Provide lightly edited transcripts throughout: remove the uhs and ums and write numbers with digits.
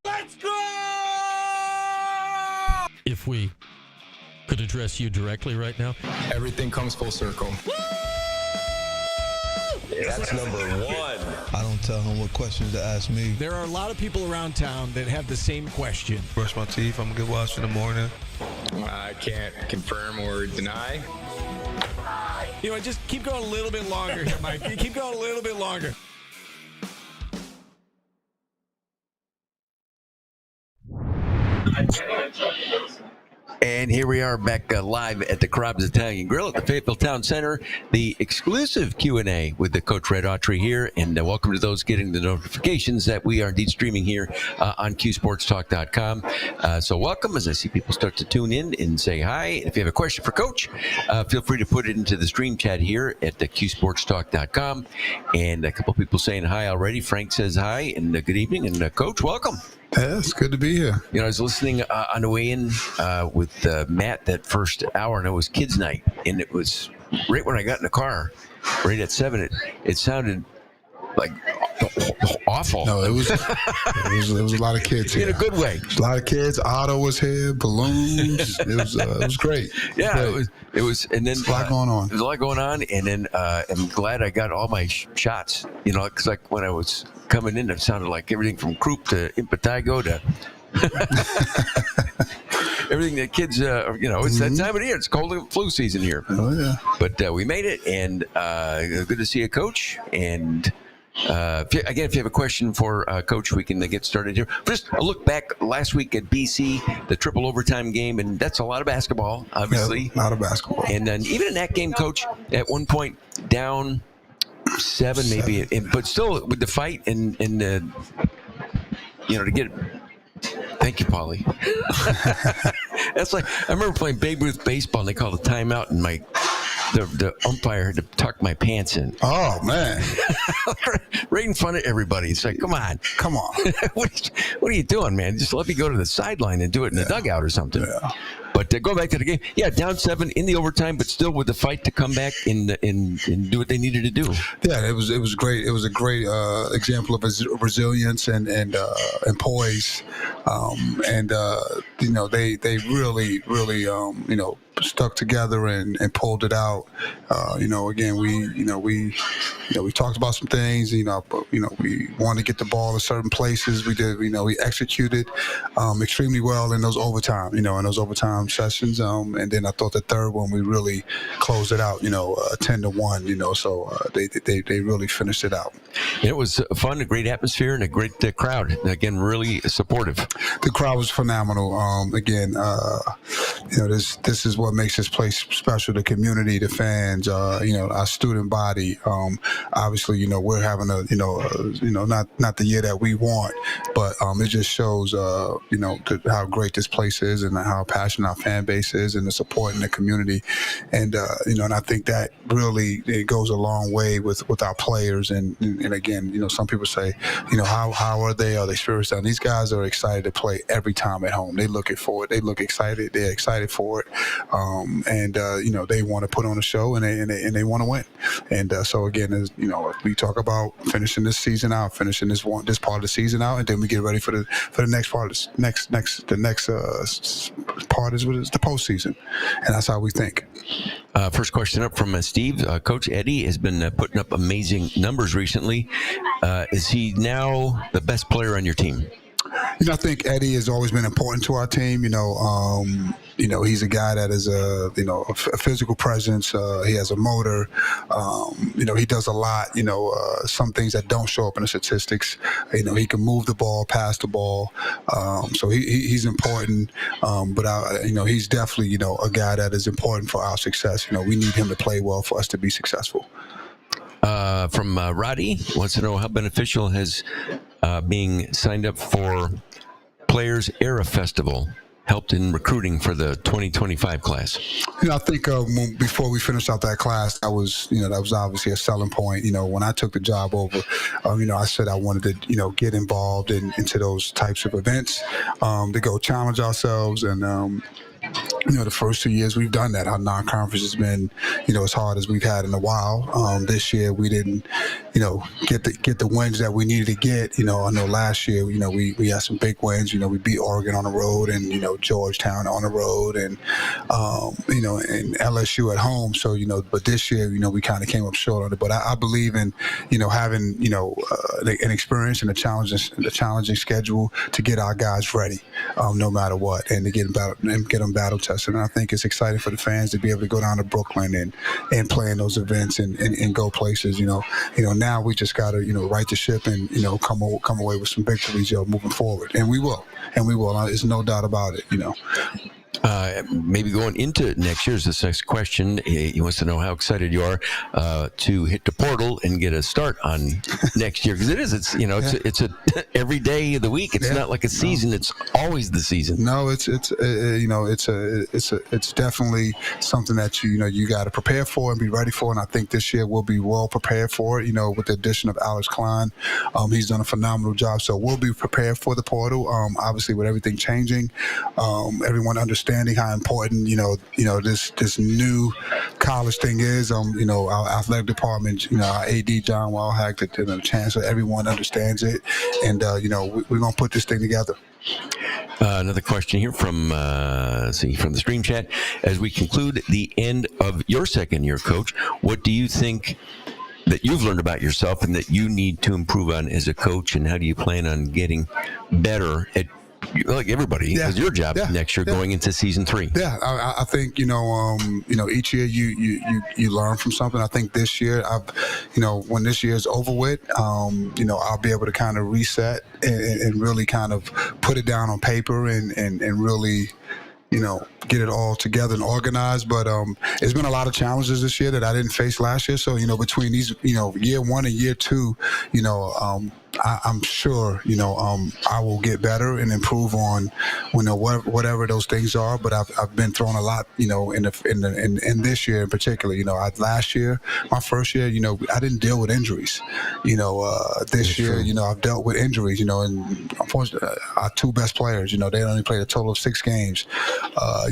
Let's go! If we could address you directly right now. Everything comes full circle. That's number one. I don't tell him what questions to ask me. There are a lot of people around town that have the same question. Brush my teeth. I'm a good watch in the morning. I can't confirm or deny. You know, just keep going a little bit longer here, Mike. You keep going a little bit longer. And here we are back live at the Cobb's Italian Grill at the Fayetteville Town Center. The exclusive Q&A with the Coach Red Autry here. And welcome to those getting the notifications that we are indeed streaming here on QSportsTalk.com. So welcome as I see people start to tune in and say hi. If you have a question for Coach, feel free to put it into the stream chat here at the QSportsTalk.com. And a couple people saying hi already. Frank says hi and good evening. And Coach, welcome. Yeah, it's good to be here. You know, I was listening on the way in with Matt that first hour, and it was kids' night, and it was right when I got in the car, right at 7. It sounded like awful. No, it was a lot of kids here. In a good way. A lot of kids. Otto was here. Balloons. It was great. Yeah, it was, and then a lot going on. There's a lot going on, and then I'm glad I got all my shots. You know, because like when I was coming in, it sounded like everything from croup to impetigo to everything that kids, it's that time of the year. It's cold and flu season here. Oh yeah. But we made it, and good to see you, Coach. And if you have a question for Coach, we can get started here. Just a look back last week at BC, the triple overtime game, and that's a lot of basketball, obviously. Yeah, a lot of basketball. And then even in that game, Coach, at one point down 7 maybe, but still with the fight and to get. Thank you, Paulie. That's like I remember playing Babe Ruth baseball, and they called a timeout, and the umpire had to tuck my pants in. Oh man! Right in front of everybody. It's like, come on. what are you doing, man? Just let me go to the sideline and do it in the dugout or something. Yeah. But go back to the game. Yeah, down 7 in the overtime, but still with the fight to come back and do what they needed to do. Yeah, it was great. It was a great example of resilience and poise. They really stuck together and pulled it out. Again, we talked about some things. We wanted to get the ball in certain places. We did. We executed extremely well in those overtime sessions. And then I thought the third one we really closed it out. 10-1. So they really finished it out. It was fun, a great atmosphere, and a great crowd. Again, really supportive. The crowd was phenomenal. This is what makes this place special. The community, the fans, our student body. Obviously, we're having not the year that we want, but it just shows, how great this place is and how passionate our fan base is and the support in the community. And, and I think that really it goes a long way with our players. And again, some people say, how are they? Are they spirits down? These guys are excited to play every time at home. They looking for it. They look excited. They're excited for it. They want to put on a show and they want to win. And so again, as we talk about finishing this season out, finishing this part of the season out, and then we get ready for the next part. The next part is the postseason, and that's how we think. First question up from Steve. Coach Eddie has been putting up amazing numbers recently. Is he now the best player on your team? I think Eddie has always been important to our team. He's a guy that is a physical presence. He has a motor. He does a lot. Some things that don't show up in the statistics. He can move the ball, pass the ball. So he's important. But he's definitely a guy that is important for our success. We need him to play well for us to be successful. From Roddy wants to know how beneficial has being signed up for Players Era Festival helped in recruiting for the 2025 class? I think before we finished out that class, that was obviously a selling point. When I took the job over, I said I wanted to, get involved into those types of events, to go challenge ourselves. And, the first 2 years we've done that. Our non-conference has been, as hard as we've had in a while. This year we didn't, get the wins that we needed to get. I know last year, we had some big wins. We beat Oregon on the road, and Georgetown on the road, and and LSU at home. So but this year, we kind of came up short on it. But I believe in having an experience and a challenging schedule to get our guys ready, no matter what, and to get them battle tested. And I think it's exciting for the fans to be able to go down to Brooklyn and play in those events and go places. Now we just got to right the ship and come away with some victories moving forward, and we will. There's no doubt about it. Maybe going into next year's this next question. He wants to know how excited you are to hit the portal and get a start on next year, because it's a every day of the week. It's not like a season. No. It's always the season. No, it's definitely something that you got to prepare for and be ready for. And I think this year we'll be well prepared for it. With the addition of Alex Klein, he's done a phenomenal job. So we'll be prepared for the portal. Obviously, with everything changing, everyone understands how important this new college thing is. Our athletic department, our AD John Wildhack, the chancellor, everyone understands it, and we're gonna put this thing together. Another question here from the stream chat. As we conclude the end of your second year, Coach, what do you think that you've learned about yourself and that you need to improve on as a coach, and how do you plan on getting better at, like everybody, it's your job next year going into season 3? Yeah, I think each year you learn from something. I think this year when this year is over with, I'll be able to kind of reset and really kind of put it down on paper and really get it all together and organized. But it's been a lot of challenges this year that I didn't face last year. So between these year 1 and year 2, I'm sure I will get better and improve on whatever those things are. But I've been thrown a lot in this year in particular. Last year, my first year, I didn't deal with injuries. This year, I've dealt with injuries. And unfortunately, our 2 best players, they only played a total of 6 games.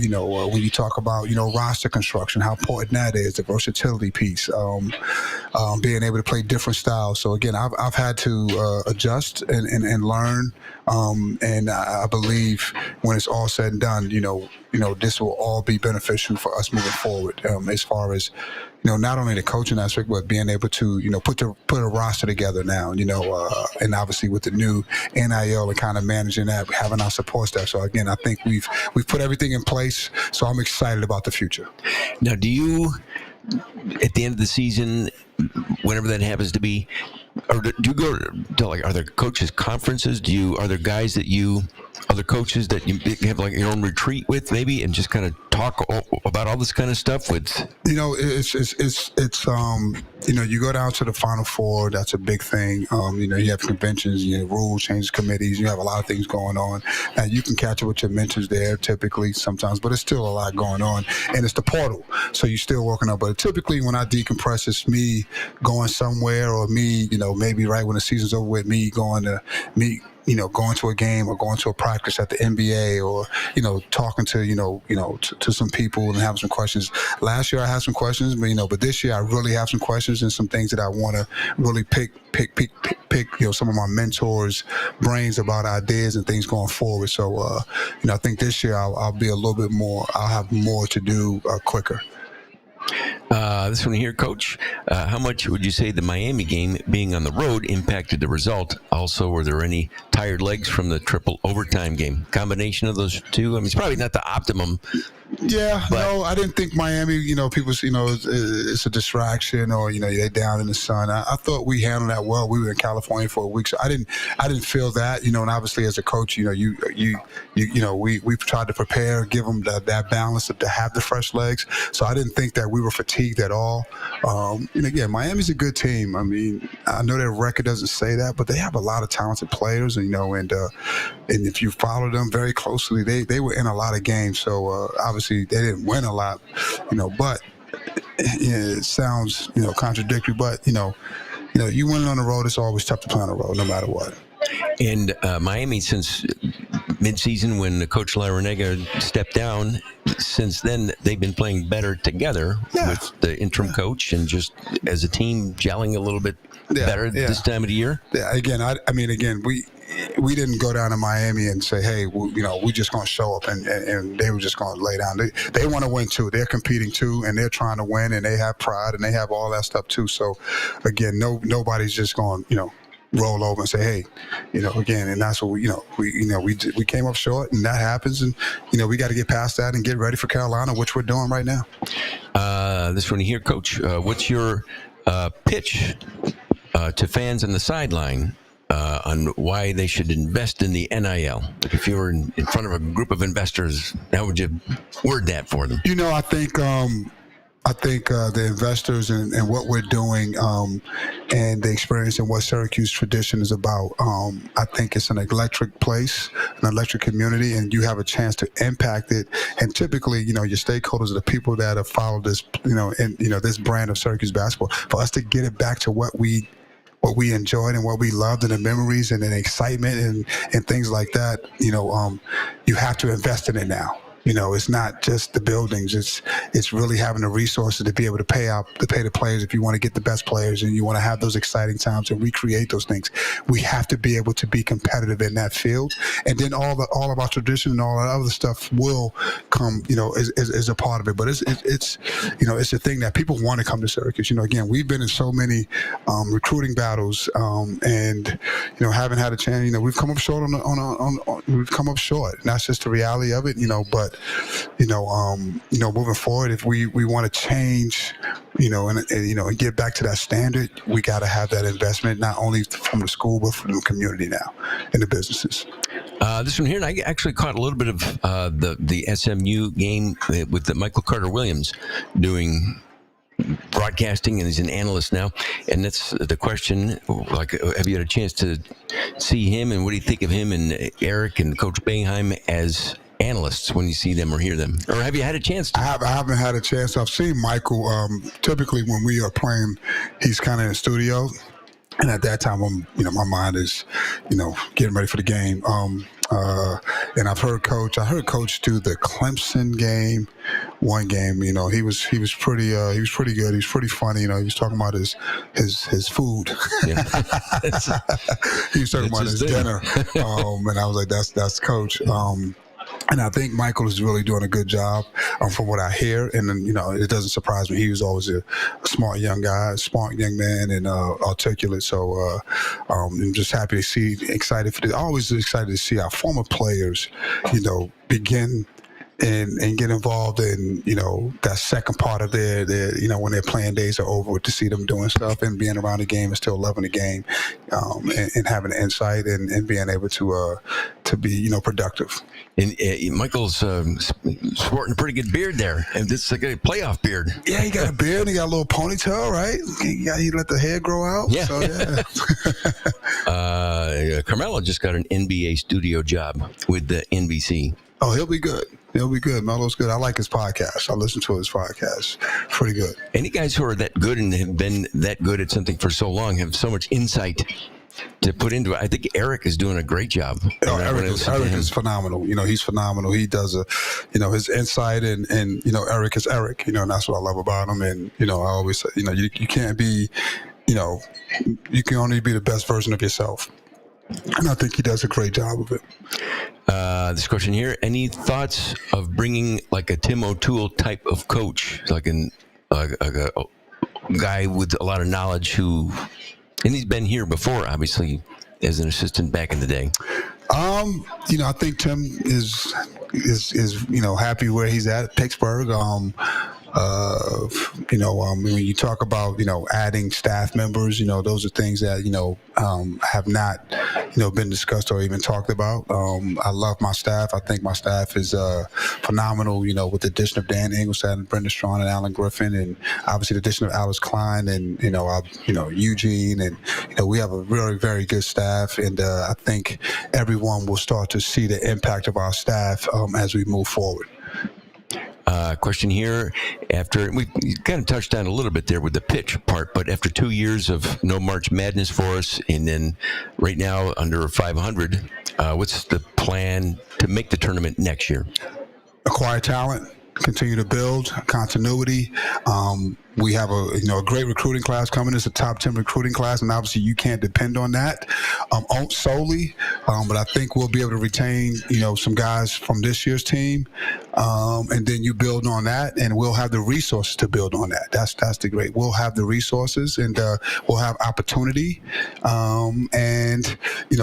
When you talk about roster construction, how important that is, the versatility piece, being able to play different styles. So again, I've had to adjust and learn, and I believe when it's all said and done, this will all be beneficial for us moving forward, as far as not only the coaching aspect, but being able to put a roster together now, and obviously with the new NIL and kind of managing that, having our support staff. So again, I think we've put everything in place, so I'm excited about the future. Now, do you, at the end of the season, whenever that happens to be, or do you go to are there coaches conferences? Are there guys other coaches that you have like your own retreat with maybe, and just kind of talk about all this kind of stuff with? It's you go down to the Final Four. That's a big thing. You have conventions, rule change committees. You have a lot of things going on. Now you can catch up with your mentors there typically sometimes, but it's still a lot going on. And it's the portal, so you're still working on. But typically when I decompress, it's me going somewhere, or me, maybe right when the season's over with, me going to a game or going to a practice at the NBA, or, talking to, to some people and having some questions. Last year I had some questions, but this year I really have some questions and some things that I want to really pick, some of my mentors' brains about ideas and things going forward. So, I think this year I'll be a little bit more, I'll have more to do quicker. This one here, Coach. How much would you say the Miami game being on the road impacted the result? Also, were there any tired legs from the triple overtime game? Combination of those two? I mean, it's probably not the optimum. Yeah, no, I didn't think Miami, people, it's a distraction, or, they're down in the sun. I thought we handled that well. We were in California for a week, so I didn't feel that, and obviously as a coach, we tried to prepare, give them that balance to have the fresh legs. So I didn't think that we were fatigued at all. And again, Miami's a good team. I mean, I know their record doesn't say that, but they have a lot of talented players, and if you follow them very closely, they were in a lot of games. So obviously they didn't win a lot, but it sounds, contradictory, but, you win on the road, it's always tough to play on the road no matter what. And Miami, since midseason when Coach Larrañaga stepped down. Since then, they've been playing better together with the interim coach and just as a team gelling a little bit better this time of the year. Yeah, again, I mean, we didn't go down to Miami and say, hey, we're just going to show up and they were just going to lay down. They want to win too. They're competing too, and they're trying to win, and they have pride and they have all that stuff too. So, again, nobody's just going, roll over and say, hey, again, and that's what we came up short, and that happens, and we got to get past that and get ready for Carolina, which we're doing right now. This one here, Coach. What's your pitch to fans on the sideline on why they should invest in the NIL? If you were in front of a group of investors, how would you word that for them? I think the investors and what we're doing and the experience and what Syracuse tradition is about, I think it's an electric place, an electric community, and you have a chance to impact it. And typically, your stakeholders are the people that have followed this, this brand of Syracuse basketball. For us to get it back to what we enjoyed and what we loved and the memories and the excitement and things like that, you have to invest in it now. It's not just the buildings. It's really having the resources to be able to pay the players if you want to get the best players and you want to have those exciting times and recreate those things. We have to be able to be competitive in that field, and then all of our tradition and all that other stuff will come, is a part of it. But it's a thing that people want to come to Syracuse. Again, we've been in so many recruiting battles, and haven't had a chance. We've come up short we've come up short, and that's just the reality of it. But moving forward, if we want to change, and get back to that standard, we got to have that investment, not only from the school, but from the community now and the businesses. This one here, and I actually caught a little bit of the SMU game with Michael Carter-Williams doing broadcasting, and he's an analyst now. And that's the question, like, have you had a chance to see him, and what do you think of him and Eric and Coach Boeheim as analysts when you see them or hear them? Or have you had a chance to? I haven't had a chance. I've seen Michael. Typically when we are playing, he's kind of in the studio, and at that time my mind is getting ready for the game. And I've heard Coach do the Clemson game, one game. He was pretty good. He was pretty funny. He was talking about his food. Yeah. He was talking about his dinner. And I was like, that's Coach. And I think Michael is really doing a good job from what I hear. And then, it doesn't surprise me. He was always a smart young guy, smart young man, and articulate. So I'm just happy to see, excited for this. Always excited to see our former players, begin and get involved in, that second part of their when their playing days are over, to see them doing stuff and being around the game and still loving the game, and having insight and being able to be, productive. And Michael's sporting a pretty good beard there, and this is like a playoff beard. Yeah, he got a beard, and he got a little ponytail, right? He let the hair grow out. Yeah. So, yeah. Carmelo just got an NBA studio job with the NBC. Oh, he'll be good. He'll be good. Melo's good. I like his podcast. I listen to his podcast. Pretty good. Any guys who are that good and have been that good at something for so long have so much insight to put into it. I think Eric is doing a great job. Eric is phenomenal. He's phenomenal. He does his insight and Eric is Eric. And that's what I love about him. And I always say, you can't be, you can only be the best version of yourself. And I think he does a great job of it. This question here: any thoughts of bringing like a Tim O'Toole type of coach, like a guy with a lot of knowledge and he's been here before, obviously, as an assistant back in the day? I think Tim is happy where he's at Pittsburgh. When you talk about, adding staff members, those are things that, have not, been discussed or even talked about. I love my staff. I think my staff is phenomenal, with the addition of Dan Engelstad and Brendan Strawn and Alan Griffin, and obviously the addition of Alice Klein and, Eugene. And, we have a very, very good staff. And I think everyone will start to see the impact of our staff as we move forward. Question here. After we kind of touched on a little bit there with the pitch part, but after 2 years of no March Madness for us, and then right now under 500, what's the plan to make the tournament next year? Acquire talent, continue to build continuity. We have a great recruiting class coming. It's a top 10 recruiting class, and obviously you can't depend on that solely. But I think we'll be able to retain some guys from this year's team, and then you build on that, and we'll have the resources to build on that. That's the great. We'll have the resources, and we'll have opportunity, and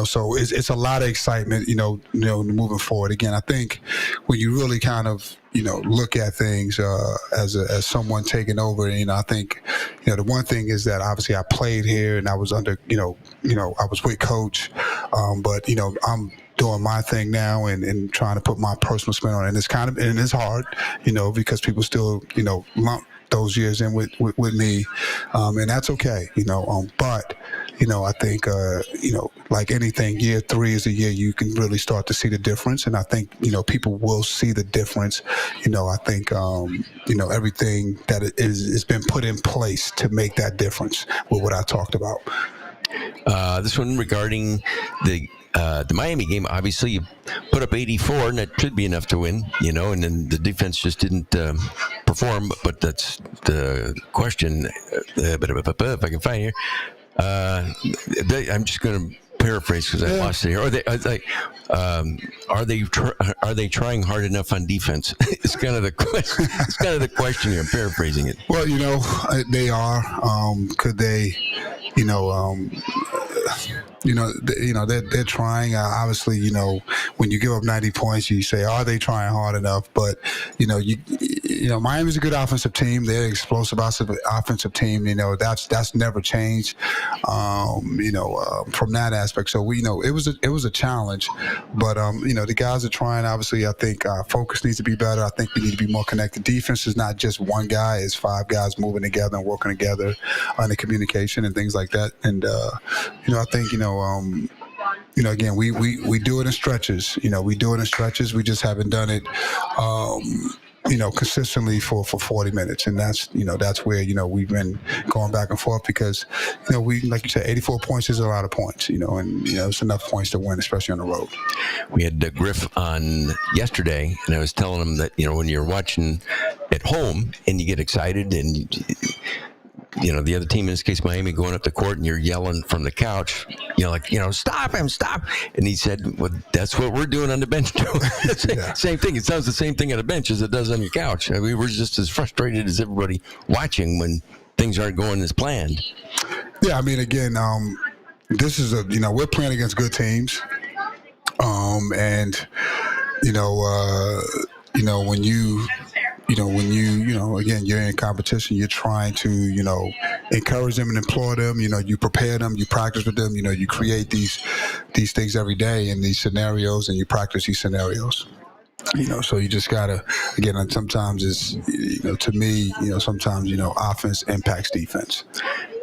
so it's a lot of excitement. Moving forward. Again, I think when you really kind of look at things as someone taking over. I think the one thing is that obviously I played here and I was under I was with Coach, but I'm doing my thing now and trying to put my personal spin on it. And it's hard, because people still lump those years in with me, and that's okay, but I think like anything, year 3 is a year you can really start to see the difference, and I think people will see the difference. I think everything that is been put in place to make that difference with what I talked about. This one regarding the Miami game. Obviously, you put up 84, and that should be enough to win, and then the defense just didn't perform. But that's the question. If I can find here, I'm just going to paraphrase because I lost it here. Are they trying hard enough on defense? It's kind of the question. It's kind of the question here. I'm paraphrasing it. Well, they are. Could they? They're trying. Obviously, when you give up 90 points, you say, are they trying hard enough? But Miami's a good offensive team. They're an explosive offensive team. That's never changed. From that aspect. So it was a challenge, but the guys are trying. Obviously, I think focus needs to be better. I think we need to be more connected. Defense is not just one guy; it's 5 guys moving together and working together on the communication and things like that. And I think again, we do it in stretches. We do it in stretches. We just haven't done it. Consistently for 40 minutes. And that's where, we've been going back and forth because, we, like you said, 84 points is a lot of points, and, it's enough points to win, especially on the road. We had Griff on yesterday, and I was telling him that, when you're watching at home and you get excited and the other team, in this case Miami, going up the court and you're yelling from the couch, stop him, stop. And he said, well, that's what we're doing on the bench too. Same thing. It sounds the same thing on the bench as it does on your couch. I mean, we're just as frustrated as everybody watching when things aren't going as planned. Yeah, I mean, again, this is we're playing against good teams. And when you again, you're in competition, you're trying to, encourage them and implore them, you prepare them, you practice with them, you create these things every day in these scenarios, and you practice these scenarios. So you just gotta, again, and sometimes it's, to me, sometimes, offense impacts defense.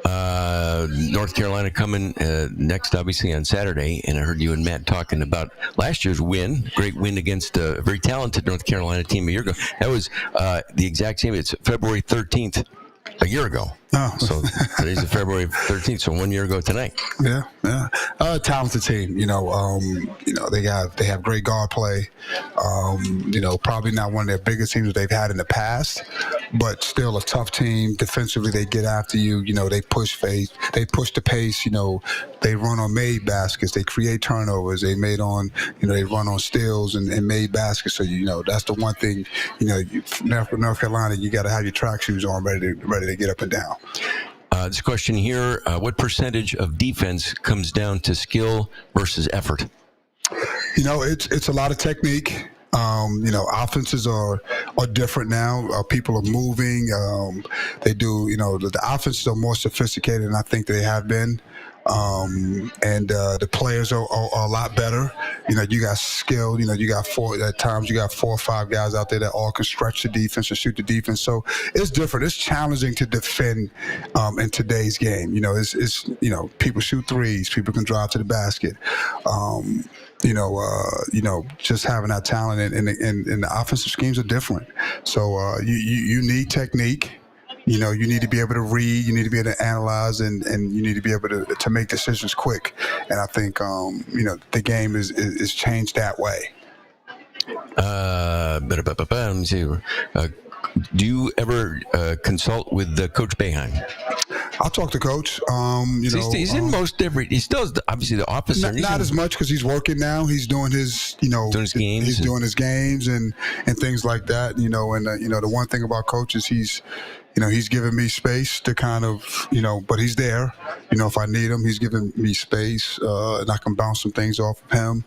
North Carolina coming next, obviously, on Saturday, and I heard you and Matt talking about last year's win, great win against a very talented North Carolina team a year ago. That was the exact same. It's February 13th, a year ago. Oh. So today's the February 13th, so 1 year ago tonight. Yeah. Talented team. They have great guard play. Probably not one of their biggest teams that they've had in the past, but still a tough team. Defensively, they get after you. They push the pace. They run on made baskets. They create turnovers. They made on. They run on steals and made baskets. So that's the one thing. North Carolina, you got to have your track shoes on, ready to get up and down. This question here, what percentage of defense comes down to skill versus effort? It's a lot of technique. Offenses are different now. People are moving. They do, the offenses are more sophisticated than I think they have been. And the players are a lot better. You got skill. You got at times you got 4 or 5 guys out there that all can stretch the defense and shoot the defense. So it's different. It's challenging to defend in today's game. It's people shoot threes. People can drive to the basket. Just having that talent and the offensive schemes are different. So you need technique. You need to be able to read, you need to be able to analyze, and you need to be able to make decisions quick. And I think, the game is changed that way. Let me see. Do you ever consult with Coach Boeheim? I'll talk to Coach. He's in most every. He still is obviously the officer. Not as much because he's working now. He's doing his, doing his games. He's doing his games and things like that. And the one thing about Coach is he's given me space to kind of, but he's there. If I need him, he's giving me space, and I can bounce some things off of him.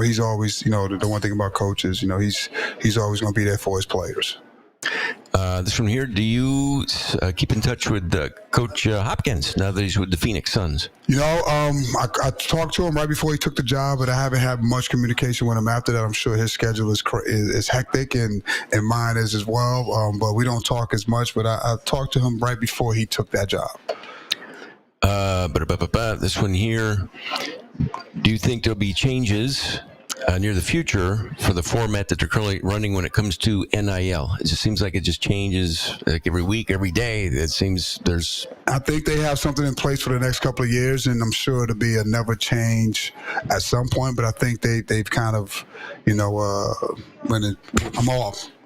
He's always, the one thing about Coach is, he's always going to be there for his players. This one here, do you keep in touch with Coach Hopkins now that he's with the Phoenix Suns? I talked to him right before he took the job, but I haven't had much communication with him after that. I'm sure his schedule is hectic and mine is as well, but we don't talk as much. But I talked to him right before he took that job. This one here, do you think there'll be changes near the future for the format that they're currently running when it comes to NIL? It just seems like it just changes like every week, every day. It seems there's... I think they have something in place for the next couple of years, and I'm sure it'll be a never change at some point, but I think they've kind of,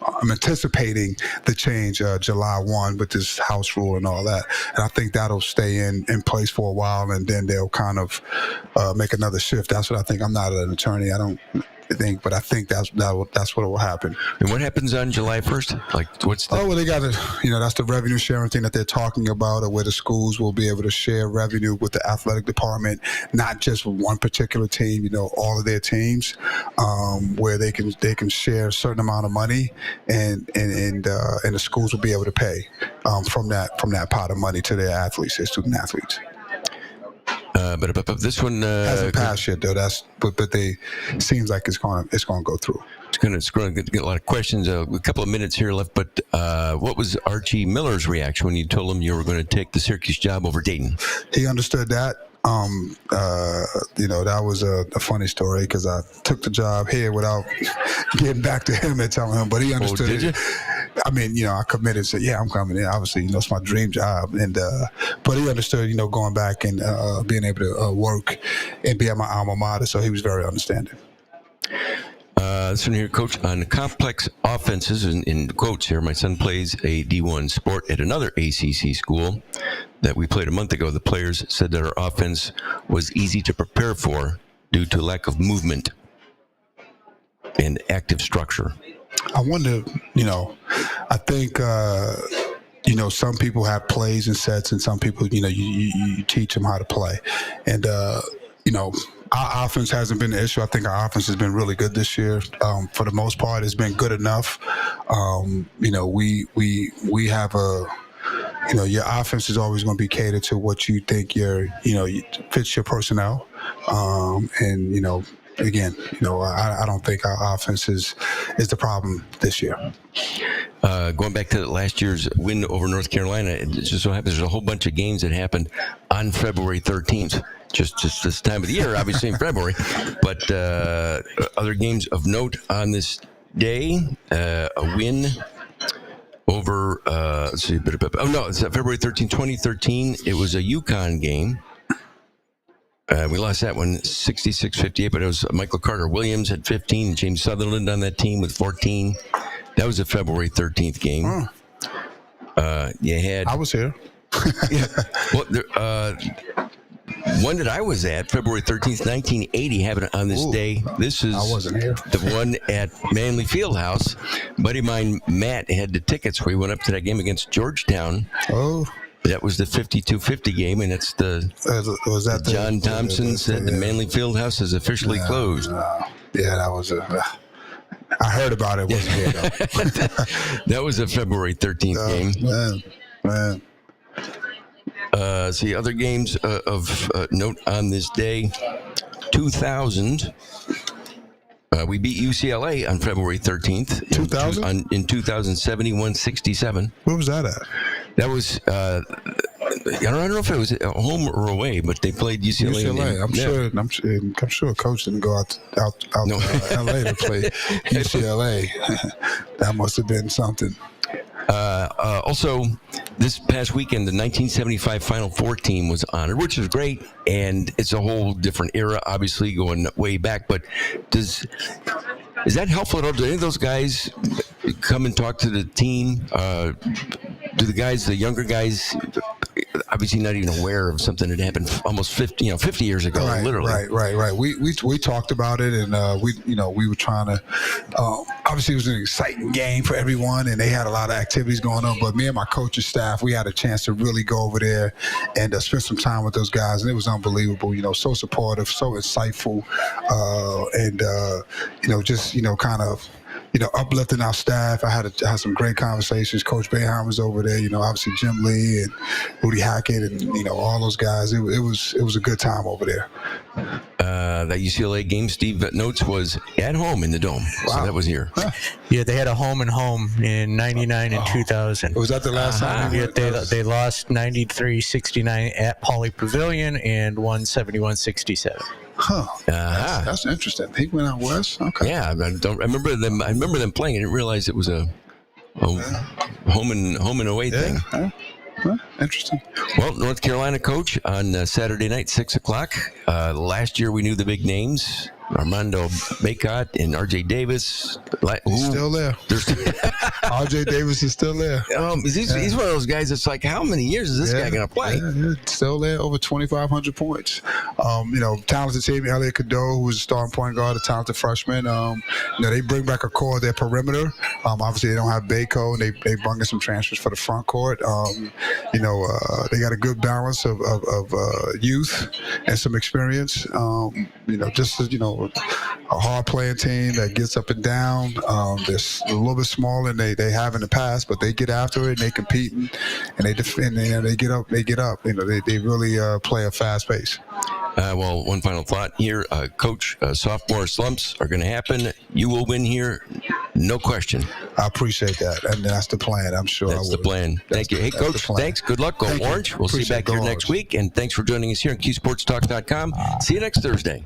I'm anticipating the change July 1 with this house rule and all that. And I think that'll stay in place for a while, and then they'll kind of make another shift. That's what I think. I'm not an attorney. I don't think, but I think that's what will happen. And what happens on July 1st? Like, what's the... they got that's the revenue sharing thing that they're talking about, or where the schools will be able to share revenue with the athletic department, not just one particular team, all of their teams, where they can share a certain amount of money, and the schools will be able to pay from that pot of money to their athletes, their student athletes. But this one hasn't passed yet, though. But they seems like it's going to go through. It's going to get a lot of questions. A couple of minutes here left. But what was Archie Miller's reaction when you told him you were going to take the Syracuse job over Dayton? He understood that. That was a funny story because I took the job here without getting back to him and telling him, but he understood. Did you? I mean, I committed and said, yeah, I'm coming in. Obviously, it's my dream job. But he understood, going back and being able to work and be at my alma mater. So he was very understanding. This one here, Coach, on complex offenses, in quotes here, my son plays a D1 sport at another ACC school that we played a month ago. The players said that our offense was easy to prepare for due to lack of movement and active structure. I wonder, I think, some people have plays and sets, and some people, you teach them how to play. And, our offense hasn't been an issue. I think our offense has been really good this year. For the most part, it's been good enough. We have your offense is always going to be catered to what you think fits your personnel. Again, I don't think our offense is the problem this year. Going back to last year's win over North Carolina, it just so happens there's a whole bunch of games that happened on February 13th. Just this time of the year, obviously in February. But other games of note on this day, a win over, it's February 13, 2013. It was a UConn game. We lost that one 66-58, but it was Michael Carter-Williams had 15, and James Sutherland on that team with 14. That was a February 13th game. You had... I was here. Yeah. Well, one that I was at, February 13th, 1980, happened on this day. This is I wasn't here. The one at Manley Fieldhouse. Buddy of mine, Matt, had the tickets. We went up to that game against Georgetown. Oh. That was the 52-50 game, and it's was that John Thompson said the Manley Fieldhouse is officially closed. That was I heard about it. Wasn't here, though. That was a February 13th game. Man. See other games of note on this day. 2000. We beat UCLA on February 13th. 2000? In 2071-67. Where was that at? That was, I don't know if it was at home or away, but they played UCLA. I'm sure Coach didn't go out No. LA to play UCLA. That must have been something. Also, this past weekend, the 1975 Final Four team was honored, which is great, and it's a whole different era, obviously, going way back. But is that helpful at all? Do any of those guys come and talk to the team? Do the younger guys, obviously not even aware of something that happened almost 50 years ago, literally? Right. We talked about it, and we were trying to. Obviously, it was an exciting game for everyone, and they had a lot of activities going on. But me and my coaching staff, we had a chance to really go over there and spend some time with those guys, and it was unbelievable. So supportive, so insightful, and just kind of. Uplifting our staff. I had some great conversations. Coach Boeheim was over there. Obviously Jim Lee and Rudy Hackett and all those guys. It was a good time over there. That UCLA game, Steve notes, was at home in the Dome. Wow. So that was here. Huh. Yeah, they had a home and home in 99 and 2000. Was that the last time? Yeah, they lost 93-69 at Pauley Pavilion and won 71-67. Huh. That's interesting. He went out west. Okay. Yeah, I remember them. I remember them playing. I didn't realize it was a home and away thing. Huh? Interesting. Well, North Carolina coach on Saturday night, 6:00. Last year we knew the big names: Armando Bacot and R.J. Davis. He's still there. R.J. Davis is still there. He's one of those guys that's like, how many years is this guy going to play? Yeah, still there, over 2,500 points. Talented team. Elliot Cadeau, who was a starting point guard, a talented freshman. They bring back a core of their perimeter. Obviously, they don't have Baco, and they bring in some transfers for the front court. They got a good balance of youth and some experience. A hard playing team that gets up and down. They're a little bit smaller than they have in the past, but they get after it and they compete and they defend. They get up. They really play a fast pace. One final thought here, Coach. Sophomore slumps are going to happen. You will win here, no question. I appreciate that, and that's the plan. I'm sure that's the plan. Thank you. Hey, Coach, thanks. Good luck. Go Orange. We'll see you back here next week, and thanks for joining us here on QSportsTalk.com. See you next Thursday.